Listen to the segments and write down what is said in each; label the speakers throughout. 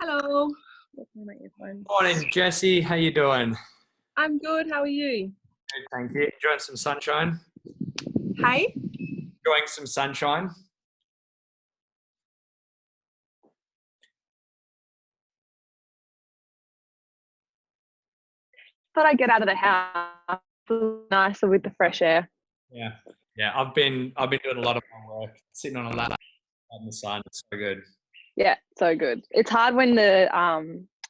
Speaker 1: Hello. What's my earphones?
Speaker 2: Morning, Jesse. How you doing?
Speaker 1: I'm good. How are you?
Speaker 2: Good, thank you. Enjoying some sunshine?
Speaker 1: Hey?
Speaker 2: Enjoying some sunshine?
Speaker 1: Thought I'd get out of the house. Nicer with the fresh air.
Speaker 2: Yeah, yeah. I've been doing a lot of my work sitting on a ladder in the sun. It's so good.
Speaker 1: Yeah, so good. It's hard when the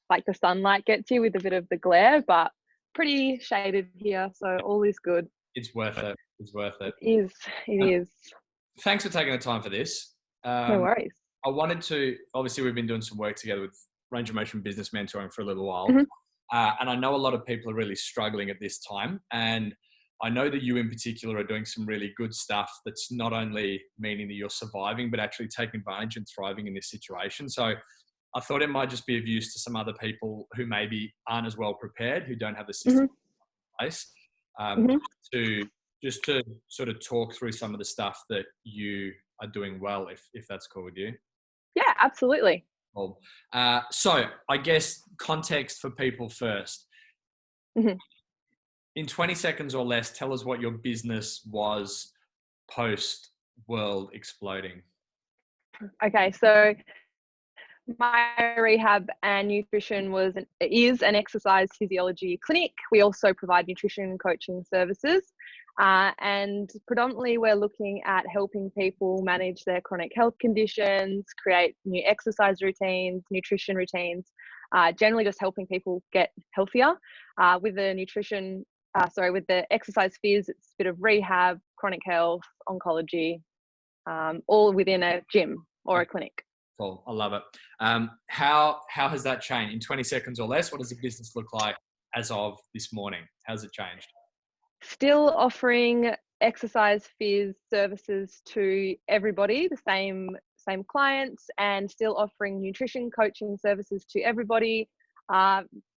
Speaker 1: the sunlight gets you with a bit of the glare, but pretty shaded here, so all is good.
Speaker 2: It's worth it. It's worth it.
Speaker 1: It is. It
Speaker 2: Um,
Speaker 1: is.
Speaker 2: Thanks for taking the time for this.
Speaker 1: No worries.
Speaker 2: I wanted to. Obviously, we've been doing some work together with Range of Motion Business Mentoring for a little while,
Speaker 1: Mhm.
Speaker 2: and I know a lot of people are really struggling at this time. And I know that you, in particular, are doing some really good stuff. That's not only meaning that you're surviving, but actually taking advantage and thriving in this situation. So I thought it might just be of use to some other people who maybe aren't as well prepared, who don't have the system
Speaker 1: Mhm.
Speaker 2: in place, um,
Speaker 1: Mhm.
Speaker 2: to just to sort of talk through some of the stuff that you are doing well, if that's cool with you.
Speaker 1: Yeah, absolutely.
Speaker 2: Cool. So I guess context for people first.
Speaker 1: Mhm.
Speaker 2: In 20 seconds or less, tell us what your business was post world exploding.
Speaker 1: Okay, so Myarehab and Nutrition is an exercise physiology clinic. We also provide nutrition coaching services. And predominantly, we're looking at helping people manage their chronic health conditions, create new exercise routines, nutrition routines, generally just helping people get healthier. With the exercise phys, it's a bit of rehab, chronic health, oncology, all within a gym or a clinic.
Speaker 2: Cool. I love it. How has that changed in 20 seconds or less? What does the business look like as of this morning? How's it changed?
Speaker 1: Still offering exercise phys services to everybody, the same clients, and still offering nutrition coaching services to everybody.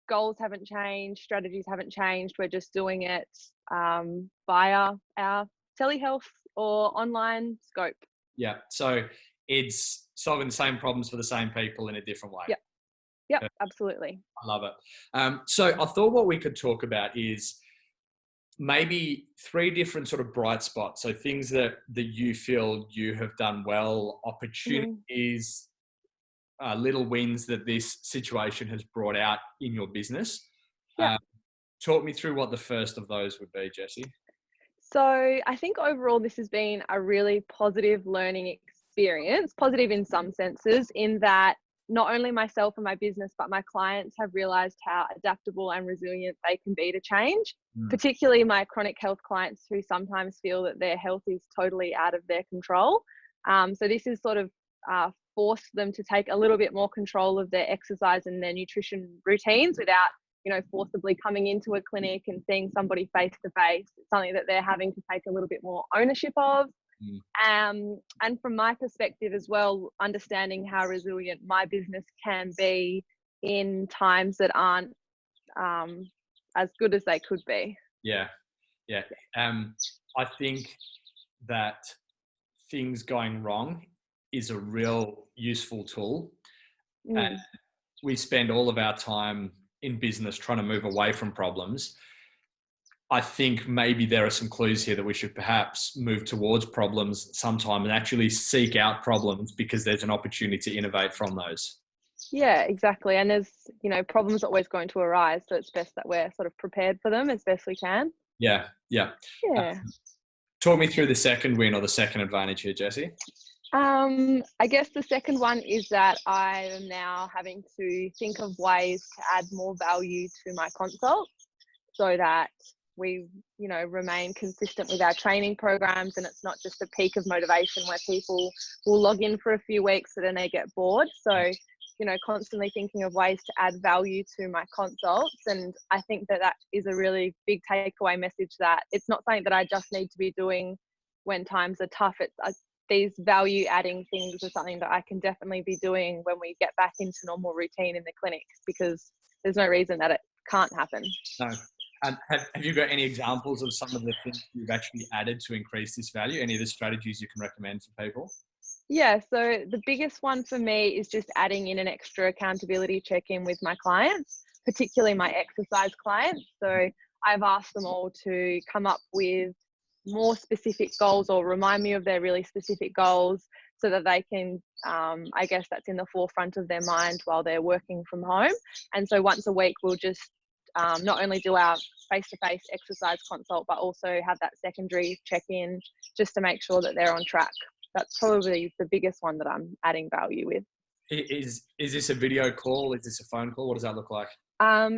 Speaker 1: Goals haven't changed, strategies haven't changed. We're just doing it via our telehealth or online scope.
Speaker 2: Yeah. So it's solving the same problems for the same people in a different way.
Speaker 1: Yep, absolutely.
Speaker 2: I love it. So I thought what we could talk about is maybe three different sort of bright spots. So things that you feel you have done well, opportunities, little wins that this situation has brought out in your business.
Speaker 1: Yep.
Speaker 2: Talk me through what the first of those would be, Jesse.
Speaker 1: So I think overall this has been a really positive learning experience, positive in some senses, in that not only myself and my business, but my clients have realized how adaptable and resilient they can be to change, particularly my chronic health clients who sometimes feel that their health is totally out of their control. So this has sort of forced them to take a little bit more control of their exercise and their nutrition routines without forcibly coming into a clinic and seeing somebody face to face. It's something that they're having to take a little bit more ownership of. And from my perspective as well, understanding how resilient my business can be in times that aren't as good as they could be.
Speaker 2: Yeah. I think that things going wrong is a real useful tool. And we spend all of our time in business trying to move away from problems. I think maybe there are some clues here that we should perhaps move towards problems sometime and actually seek out problems, because there's an opportunity to innovate from those.
Speaker 1: Yeah, exactly. And there's, problems always going to arise. So it's best that we're sort of prepared for them as best we can.
Speaker 2: Yeah. Talk me through the second win or the second advantage here, Jesse.
Speaker 1: I guess the second one is that I am now having to think of ways to add more value to my consults so that we, remain consistent with our training programs, and it's not just a peak of motivation where people will log in for a few weeks and then they get bored. So, constantly thinking of ways to add value to my consults. And I think that is a really big takeaway message, that it's not something that I just need to be doing when times are tough. These value adding things are something that I can definitely be doing when we get back into normal routine in the clinic, because there's no reason that it can't happen.
Speaker 2: No. And have you got any examples of some of the things you've actually added to increase this value? Any of the strategies you can recommend for people?
Speaker 1: Yeah, so the biggest one for me is just adding in an extra accountability check-in with my clients, particularly my exercise clients. So I've asked them all to come up with more specific goals or remind me of their really specific goals so that they can, I guess that's in the forefront of their mind while they're working from home. And so once a week, we'll just not only do our face-to-face exercise consult, but also have that secondary check-in just to make sure that they're on track. That's probably the biggest one that I'm adding value with.
Speaker 2: Is this a video call? Is this a phone call? What does that look like?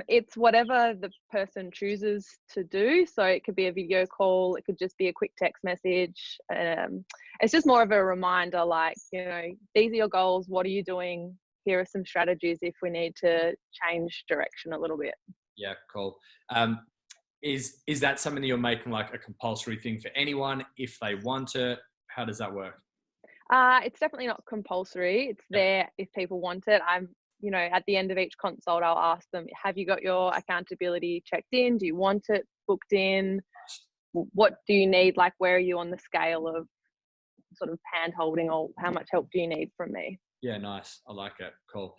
Speaker 1: It's whatever the person chooses to do. So it could be a video call. It could just be a quick text message. It's just more of a reminder, like, you know, these are your goals. What are you doing? Here are some strategies if we need to change direction a little bit.
Speaker 2: Yeah, cool. Is that something that you're making like a compulsory thing for anyone if they want it? How does that work?
Speaker 1: It's definitely not compulsory. It's there if people want it. You know, at the end of each consult, I'll ask them, have you got your accountability checked in? Do you want it booked in? What do you need? Like, where are you on the scale of sort of hand holding, or how much help do you need from me?
Speaker 2: Yeah, nice. I like it. Cool.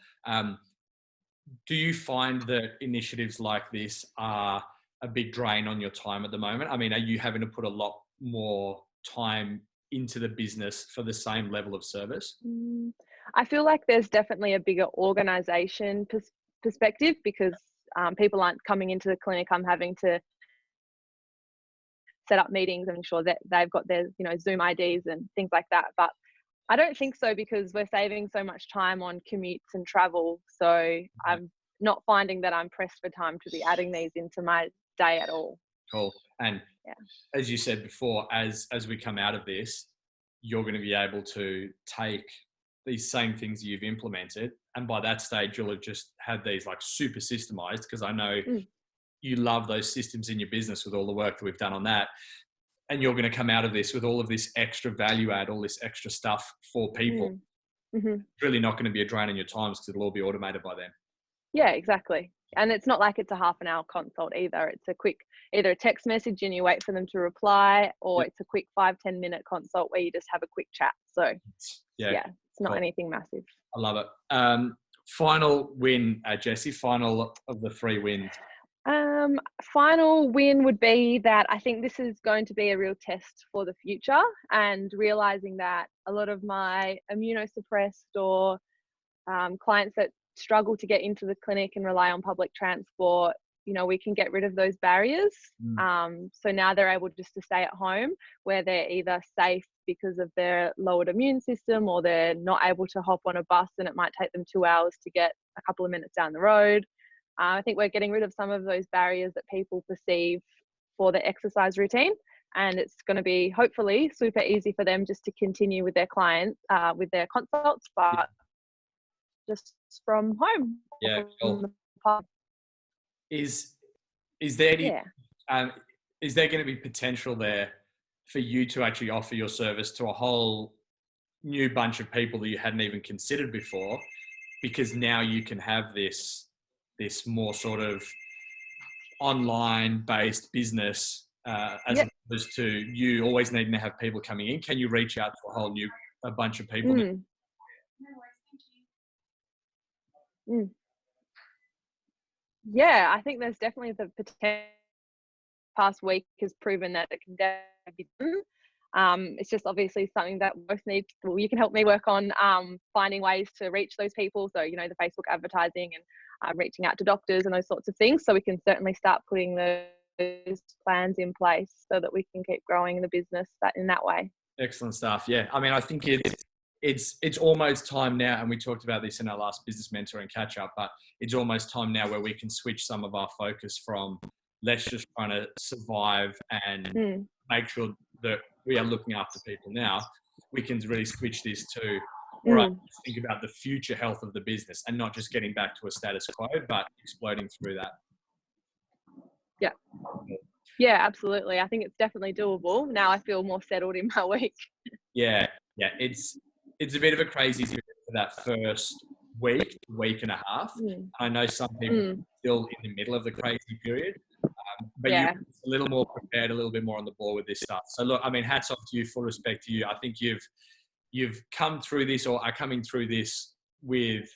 Speaker 2: Do you find that initiatives like this are a big drain on your time at the moment? I mean, are you having to put a lot more time into the business for the same level of service?
Speaker 1: I feel like there's definitely a bigger organization perspective because people aren't coming into the clinic. I'm having to set up meetings and ensure that they've got their, you know, Zoom IDs and things like that. But I don't think so because we're saving so much time on commutes and travel. So I'm not finding that I'm pressed for time to be adding these into my day at all.
Speaker 2: Cool. And
Speaker 1: Yeah.
Speaker 2: as you said before, as we come out of this, you're going to be able to take these same things you've implemented, and by that stage, you'll have just had these like super systemized, because I know you love those systems in your business with all the work that we've done on that. And you're going to come out of this with all of this extra value add, all this extra stuff for people. It's really not going to be a drain on your times because it'll all be automated by then.
Speaker 1: Yeah, exactly. And it's not like it's a half an hour consult either. It's a quick, either a text message and you wait for them to reply, or it's a quick 5-10 minute consult where you just have a quick chat. So yeah, it's not anything massive.
Speaker 2: I love it. Final win, Jessie, final of the 3 wins.
Speaker 1: Final win would be that I think this is going to be a real test for the future, and realizing that a lot of my immunosuppressed or clients that struggle to get into the clinic and rely on public transport, you know, we can get rid of those barriers. So now they're able just to stay at home where they're either safe because of their lowered immune system, or they're not able to hop on a bus and it might take them 2 hours to get a couple of minutes down the road. I think we're getting rid of some of those barriers that people perceive for their exercise routine, and it's going to be hopefully super easy for them just to continue with their clients, with their consults, but just from home.
Speaker 2: Yeah, cool. Is there any, is there going to be potential there for you to actually offer your service to a whole new bunch of people that you hadn't even considered before, because now you can have this more sort of online based business as opposed to you always needing to have people coming in? Can you reach out to a whole new bunch of people?
Speaker 1: Yeah, I think there's definitely the potential. Past week has proven that it can definitely be done. It's just obviously something that both need. Well, you can help me work on finding ways to reach those people. So, you know, the Facebook advertising and reaching out to doctors and those sorts of things. So we can certainly start putting those plans in place so that we can keep growing the business in that way.
Speaker 2: Excellent stuff. Yeah, I mean, I think it's almost time now, and we talked about this in our last business mentoring catch up, but it's almost time now where we can switch some of our focus from let's just try to survive and make sure that we are looking after people now. We can really switch this to, all right, let's think about the future health of the business and not just getting back to a status quo, but exploding through that.
Speaker 1: Yeah. Yeah, absolutely. I think it's definitely doable. Now I feel more settled in my week.
Speaker 2: Yeah. It's a bit of a crazy period for that first week and a half. I know some people are still in the middle of the crazy period, but you're a little more prepared, a little bit more on the ball with this stuff. So look, I mean, hats off to you, full respect to you. I think you've you've come through this or are coming through this with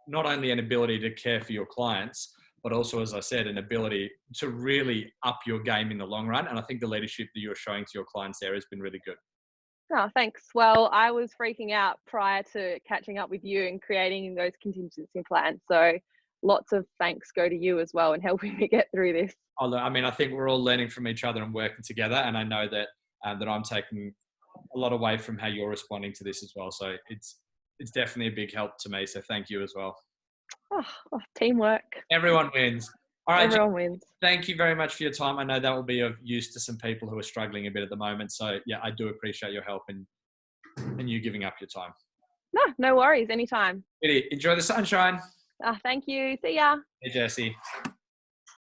Speaker 2: not only an ability to care for your clients, but also, as I said, an ability to really up your game in the long run. And I think the leadership that you're showing to your clients there has been really good.
Speaker 1: Oh, thanks. Well, I was freaking out prior to catching up with you and creating those contingency plans. So lots of thanks go to you as well in helping me get through this.
Speaker 2: I mean, I think we're all learning from each other and working together. And I know that that I'm taking a lot away from how you're responding to this as well. So it's definitely a big help to me. So thank you as well.
Speaker 1: Oh, teamwork.
Speaker 2: Everyone wins. All right,
Speaker 1: Everyone wins.
Speaker 2: thank you very much for your time. I know that will be of use to some people who are struggling a bit at the moment. So yeah, I do appreciate your help and you giving up your time.
Speaker 1: No worries. Anytime.
Speaker 2: Enjoy the sunshine.
Speaker 1: Thank you. See ya.
Speaker 2: Hey, Jesse.